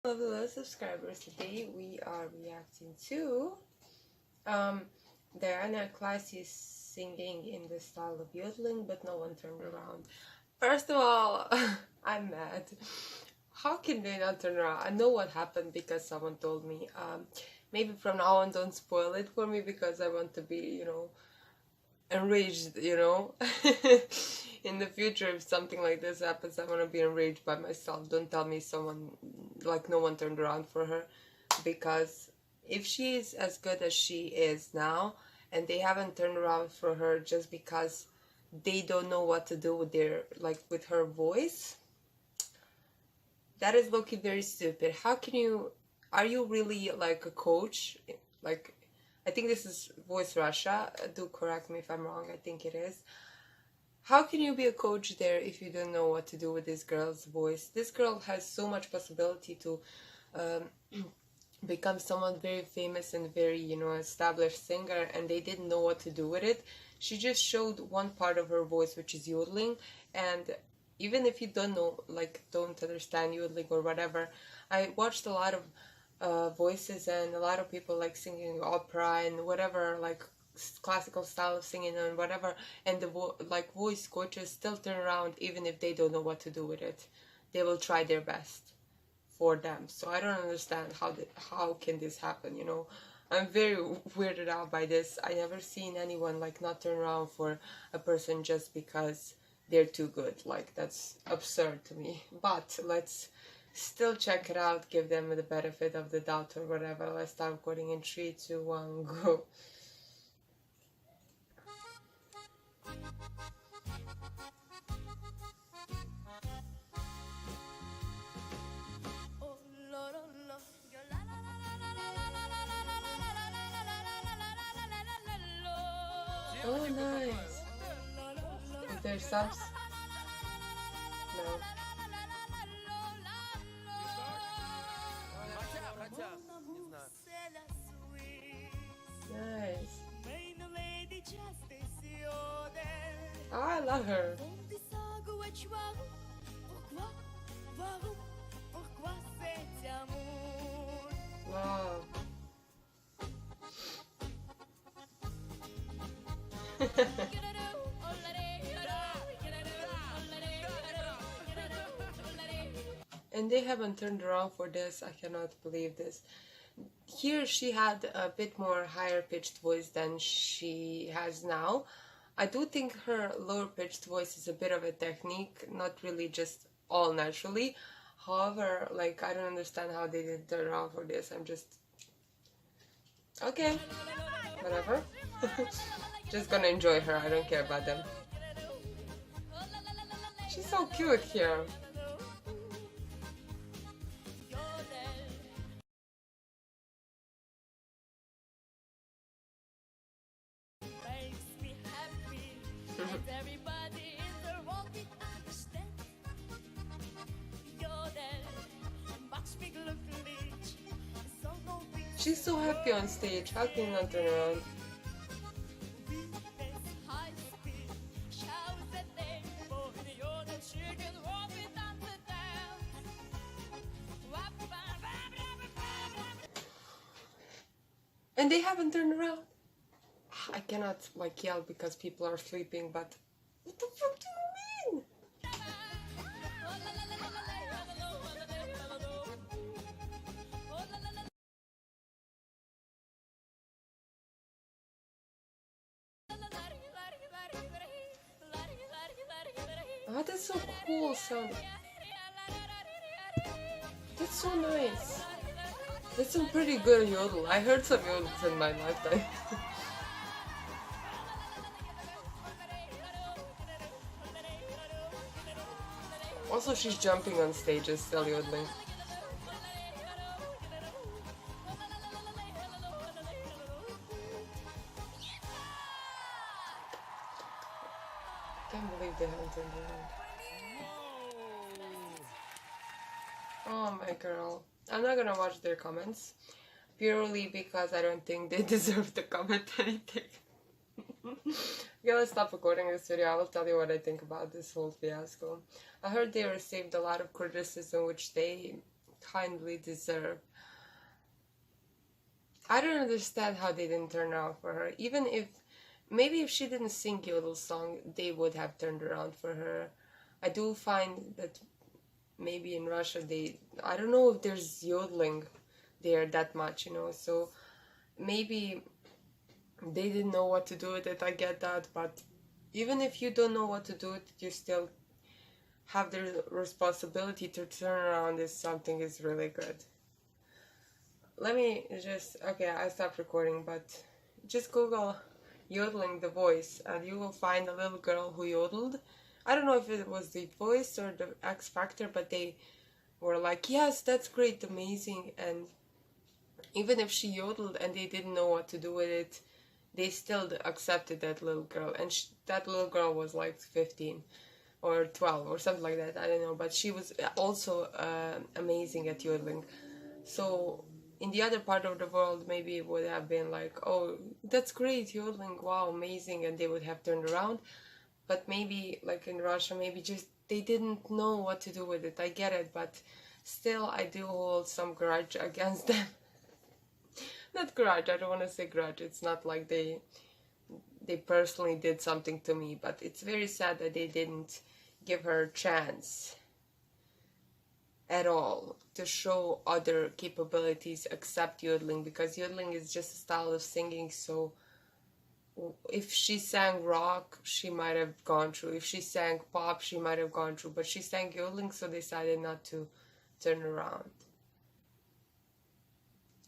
Hello subscribers, today we are reacting to Diana classy singing in the style of yodeling, but no one turned around. First of all, I'm mad. How can they not turn around? I know what happened because someone told me. Maybe from now on don't spoil it for me because I want to be, enraged, in the future. If something like this happens, I want to be enraged by myself. Don't tell me someone, like, no one turned around for her, because if she is as good as she is now and they haven't turned around for her just because they don't know what to do with their, like, with her voice, that is low-key very stupid. How can you, are you really like a coach? Like, I think this is Voice Russia. Do correct me if I'm wrong. I think it is. How can you be a coach there if you don't know what to do with this girl's voice? This girl has so much possibility to become someone very famous and very, established singer, and they didn't know what to do with it. She just showed one part of her voice, which is yodeling, and even if you don't know, like, don't understand yodeling or whatever, I watched a lot of voices and a lot of people like singing opera and whatever, like classical style of singing and whatever, and the voice coaches still turn around even if they don't know what to do with it. They will try their best for them. So I don't understand how can this happen, I'm very weirded out by this. I never seen anyone like not turn around for a person just because they're too good. Like, that's absurd to me. But let's still check it out, give them the benefit of the doubt or whatever. Let's start recording in 3, 2, 1, go. Oh, nice. Is there subs? No. Nice. Oh, I love her. Wow. And they haven't turned around for this. I cannot believe this. Here she had a bit more higher pitched voice than she has now. I do think her lower pitched voice is a bit of a technique, not really just all naturally. However, like, I don't understand how they did turn around for this. I'm just... okay, whatever. Just gonna enjoy her, I don't care about them. She's so cute here. She's so happy on stage. How can you not turn around? And they haven't turned around. I cannot like yell because people are sleeping, but what the fuck do you mean? Oh, that's so cool sound. That's so nice. That's some pretty good yodel. I heard some yodels in my lifetime. Also, she's jumping on stage and still yodeling. I can't believe they haven't turned around. Oh my girl. I'm not gonna watch their comments, purely because I don't think they deserve to comment anything. Okay, let's stop recording this video. I will tell you what I think about this whole fiasco. I heard they received a lot of criticism, which they kindly deserve. I don't understand how they didn't turn around for her. Even if, maybe if she didn't sing Yodel song, they would have turned around for her. I do find that maybe in Russia I don't know if there's yodeling there that much, so maybe they didn't know what to do with it. I get that, but even if you don't know what to do with it, you still have the responsibility to turn around if something is really good. Let me just, okay, I stopped recording, but just Google yodeling The Voice and you will find a little girl who yodeled. I don't know if it was The Voice or the X Factor, but they were like, yes, that's great, amazing. And even if she yodeled and they didn't know what to do with it, they still accepted that little girl. And that little girl was like 15 or 12 or something like that, I don't know, but she was also amazing at yodeling. So in the other part of the world, maybe it would have been like, oh, that's great, yodeling, wow, amazing, and they would have turned around. But maybe, like in Russia, maybe just they didn't know what to do with it. I get it, but still, I do hold some grudge against them. Not grudge, I don't want to say grudge. It's not like they personally did something to me, but it's very sad that they didn't give her a chance at all to show other capabilities except yodeling, because yodeling is just a style of singing. So if she sang rock, she might have gone through. If she sang pop, she might have gone through, but she sang yodeling, so they decided not to turn around.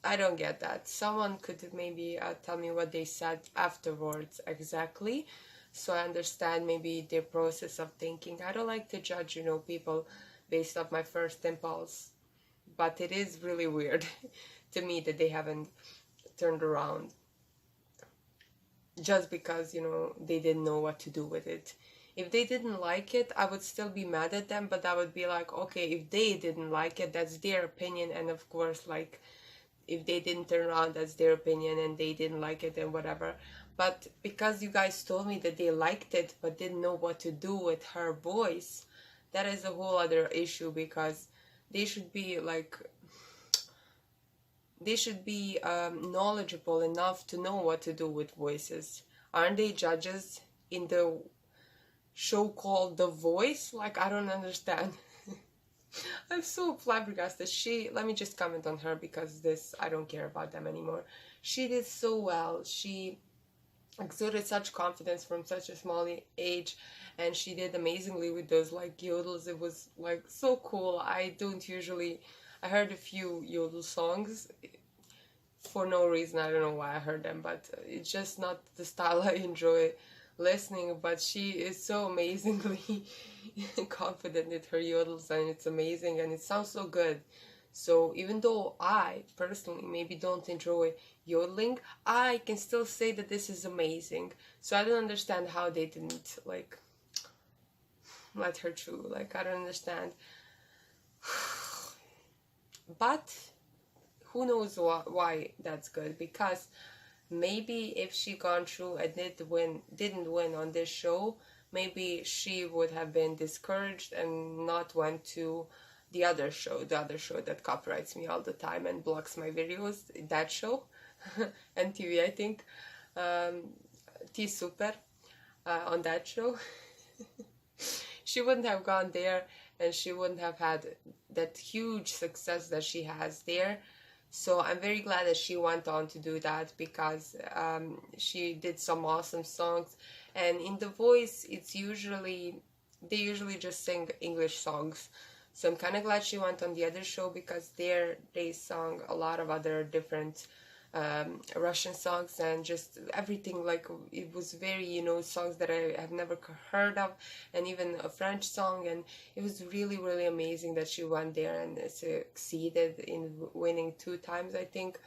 I don't get that. Someone could maybe tell me what they said afterwards exactly, so I understand maybe their process of thinking. I don't like to judge, people based off my first impulse, but it is really weird to me that they haven't turned around just because, they didn't know what to do with it. If they didn't like it, I would still be mad at them, but I would be like, okay, if they didn't like it, that's their opinion, and of course, like, if they didn't turn around, that's their opinion, and they didn't like it and whatever. But because you guys told me that they liked it but didn't know what to do with her voice, that is a whole other issue, because they should be knowledgeable enough to know what to do with voices. Aren't they judges in the show called The Voice? Like, I don't understand. I'm so flabbergasted. Let me just comment on her, because I don't care about them anymore. She did so well. She exuded such confidence from such a small age, and she did amazingly with those like yodels. It was like so cool. I heard a few yodel songs for no reason. I don't know why I heard them, but it's just not the style I enjoy listening. But she is so amazingly confident with her yodels, and it's amazing, and it sounds so good. So even though I personally maybe don't enjoy yodeling, I can still say that this is amazing. So I don't understand how they didn't let her through. Like, I don't understand. But who knows why that's good, because maybe if she gone through and didn't win on this show, maybe she would have been discouraged and not went to the other show that copyrights me all the time and blocks my videos, that show, NTV, I think, T-Super, on that show. She wouldn't have gone there, and she wouldn't have had that huge success that she has there. So I'm very glad that she went on to do that, because she did some awesome songs. And in The Voice, they usually just sing English songs. So I'm kind of glad she went on the other show, because there they sung a lot of other different Russian songs and just everything. Like, it was very, songs that I have never heard of, and even a French song. And it was really, really amazing that she went there and succeeded in winning 2 times, I think.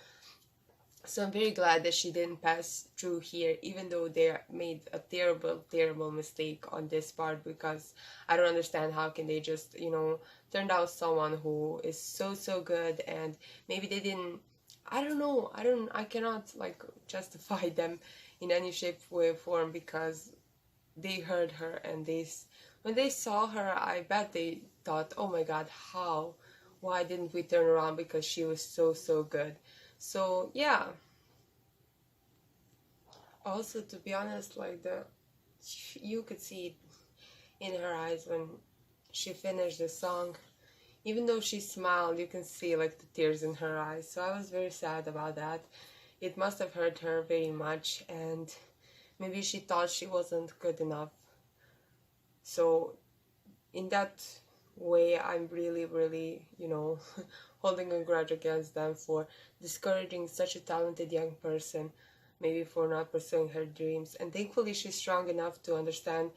So I'm very glad that she didn't pass through here, even though they made a terrible, terrible mistake on this part, because I don't understand how can they just, turn out someone who is so, so good, and maybe they didn't, I don't know, I cannot, justify them in any shape, way, or form, because they heard her, and when they saw her, I bet they thought, oh my god, why didn't we turn around, because she was so good. So yeah, also to be honest, like you could see it in her eyes when she finished the song. Even though she smiled, you can see like the tears in her eyes. So I was very sad about that. It must have hurt her very much, and maybe she thought she wasn't good enough. So in that way, I'm really, holding a grudge against them for discouraging such a talented young person, maybe for not pursuing her dreams. And thankfully she's strong enough to understand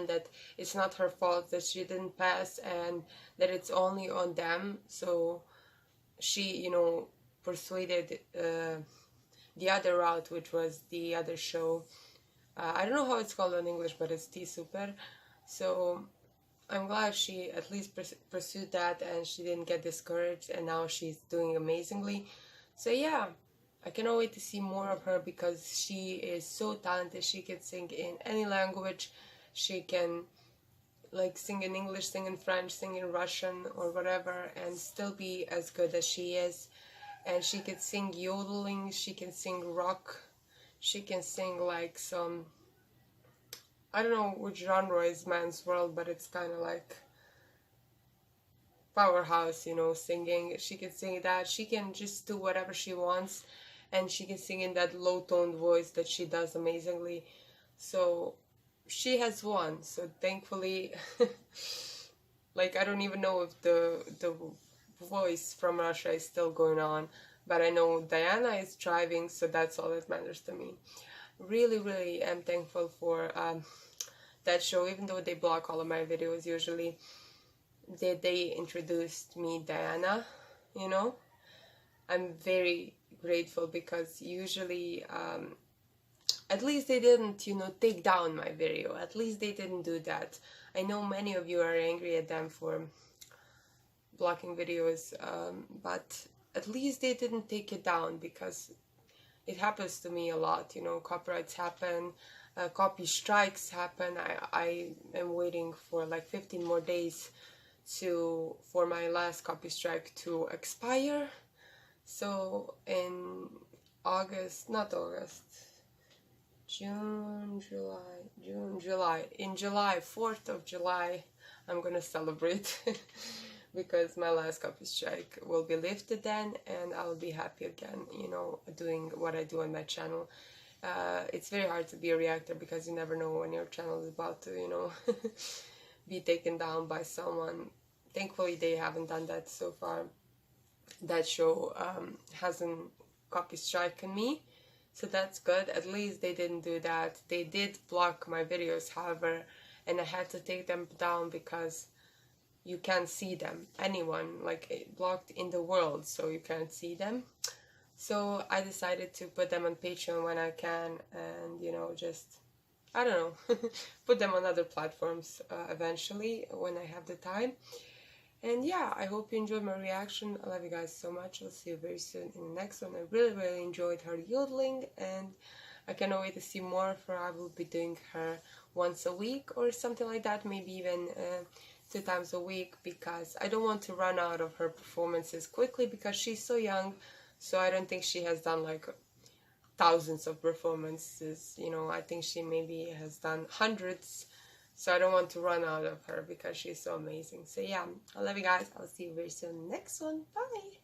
that it's not her fault that she didn't pass, and that it's only on them. So she, persuaded the other route, which was the other show. I don't know how it's called in English, but it's T-Super. So I'm glad she at least pursued that, and she didn't get discouraged, and now she's doing amazingly. So yeah, I cannot wait to see more of her, because she is so talented. She can sing in any language. She can like sing in English, sing in French, sing in Russian or whatever, and still be as good as she is. And she can sing yodeling, she can sing rock, she can sing like some, I don't know which genre is Man's World, but it's kind of like powerhouse, singing. She can sing that. She can just do whatever she wants, and she can sing in that low-toned voice that she does amazingly. So she has won. So thankfully, like, I don't even know if the voice from Russia is still going on, but I know Diana is thriving, so that's all that matters to me. Really am thankful for that show, even though they block all of my videos usually. They introduced me Diana, I'm very grateful, because usually at least they didn't, take down my video. At least they didn't do that. I know many of you are angry at them for blocking videos, but at least they didn't take it down, because it happens to me a lot. Copyrights happen, copy strikes happen. I am waiting for like 15 more days for my last copy strike to expire. So in July, in July, 4th of July, I'm gonna celebrate because my last copy strike will be lifted then, and I'll be happy again, doing what I do on my channel. It's very hard to be a reactor, because you never know when your channel is about to, be taken down by someone. Thankfully, they haven't done that so far. That show hasn't copy striken me, so that's good. At least they didn't do that. They did block my videos, however, and I had to take them down because you can't see them. Anyone, like, blocked in the world, so you can't see them. So I decided to put them on Patreon when I can, and just, I don't know, put them on other platforms eventually when I have the time. And yeah, I hope you enjoyed my reaction. I love you guys so much. I'll see you very soon in the next one. I really enjoyed her yodeling, and I cannot wait to see more of her. I will be doing her once a week or something like that, maybe even 2 times a week, because I don't want to run out of her performances quickly, because she's so young. So I don't think she has done like thousands of performances. I think she maybe has done hundreds. So I don't want to run out of her, because she's so amazing. So yeah, I love you guys. I'll see you very soon in the next one. Bye!